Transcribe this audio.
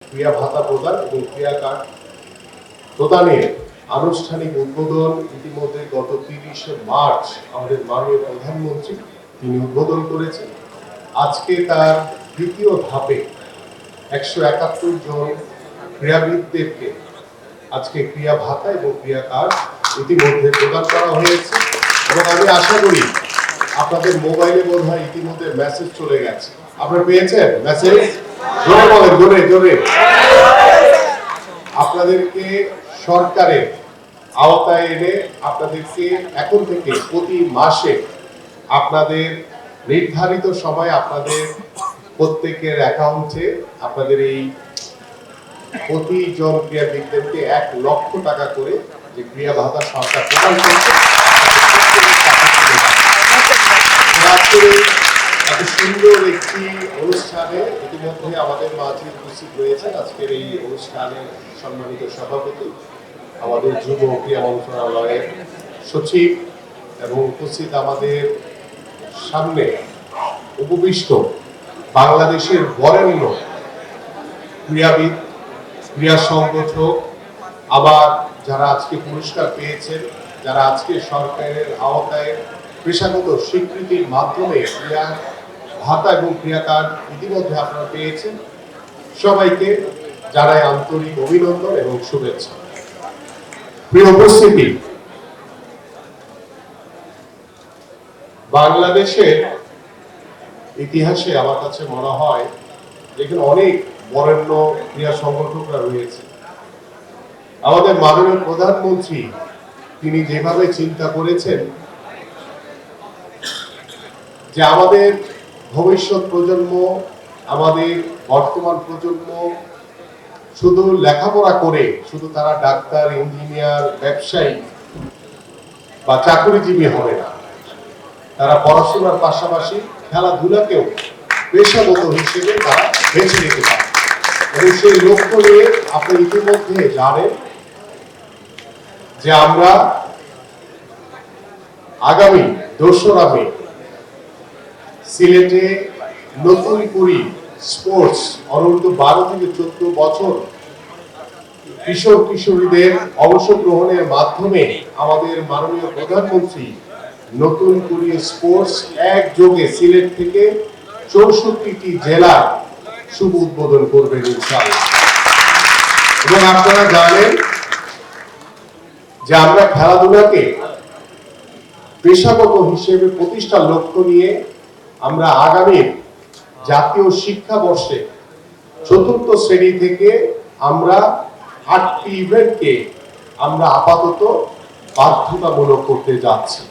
ক্রিয়া ভাতা প্রদান এবং ক্রিয়া কার্ড প্রদানের আনুষ্ঠানিক উদ্বোধন ইতিমধ্যে গত 30শে মার্চ আমাদের মাননীয় প্রধানমন্ত্রী তিনি উদ্বোধন করেছেন। আজকে তার দ্বিতীয় ধাপে 171 জন ক্রীড়াবিদদেরকে আজকে ক্রিয়া ভাতা এবং ক্রিয়া কার্ড ইতিমধ্যে প্রদান করা হয়েছে এবং আমি আশা করি আপনাদের মোবাইলে বোধহয় ইতিমধ্যে মেসেজ চলে গেছে। আপনারা পেয়েছেন মেসেজ? জোরে বলেন, জোরে জোরে। আপনাদেরকে সরকারের আওতায় এনে আপনাদেরকে এখন থেকে প্রতি মাসে আপনাদের নির্ধারিত সময় আপনাদের প্রত্যেকের অ্যাকাউন্টে আপনাদের এই প্রতিজন ক্রীড়াবিদদেরকে 1 লক্ষ টাকা করে যে ক্রিয়া ভাতা সরকার প্রদান করছে। এত সুন্দর একটি অনুষ্ঠানে ইতিমধ্যে আমাদের মাঝে উপস্থিত রয়েছেন আজকের এই অনুষ্ঠানের সম্মানিত সভাপতি, আমাদের যুব ক্রীড়া মন্ত্রণালয়ের সচিব এবং উপস্থিত আমাদের সামনে উপবিষ্ট বাংলাদেশের বরেণ্য ক্রীড়াবিদ, ক্রীড়া সংগঠক, আবার যারা আজকে পুরস্কার পেয়েছেন, যারা আজকে সরকারের আওতায় পেশাগত স্বীকৃতির মাধ্যমে ক্রিয়া ভাতা এবং ক্রিয়া কার্ড ইতিমধ্যে আপনারা পেয়েছেন, সবাইকে জানাই আন্তরিক অভিনন্দন এবং শুভেচ্ছা। প্রিয় উপস্থিতি, বাংলাদেশের ইতিহাসে আমার কাছে মনে হয় যেখানে অনেক বরেণ্য ক্রীড়া সংগঠকরা রয়েছে। আমাদের মাননীয় প্রধানমন্ত্রী তিনি যেভাবে চিন্তা করেছেন যে আমাদের ভবিষ্যৎ প্রজন্ম, আমাদের বর্তমান প্রজন্ম শুধু লেখাপড়া করে শুধু তারা ডাক্তার, ইঞ্জিনিয়ার, ব্যবসায়ী বা চাকরিজীবী হবে না, তারা পড়াশোনার পাশাপাশি খেলাধুলাকেও পেশাগত হিসেবে তারা বেছে নিতে পারে। এবং সেই লক্ষ্য নিয়ে আপনি ইতিমধ্যে জানেন যে আমরা আগামী 2রা মে সিলেটে নতুন কুড়ি স্পোর্টস অনূর্ধ্ব 12 থেকে 14 বছর কিশোর কিশোরীদের অংশগ্রহণের মাধ্যমে আমাদের মাননীয় প্রধানমন্ত্রী নতুন কুড়ি স্পোর্টস একযোগে সিলেট থেকে 64টি জেলা শুভ উদ্বোধন করবেন ইনশাআল্লাহ। এবং আপনারা জানেন যে আমরা খেলাধুলাকে পেশাগত হিসেবে প্রতিষ্ঠার লক্ষ্য নিয়ে আমরা আগামী জাতীয় শিক্ষাবর্ষে 4র্থ শ্রেণী থেকে আমরা 8টি ইভেন্টকে আমরা আপাতত বাধ্যতামূলক করতে যাচ্ছি।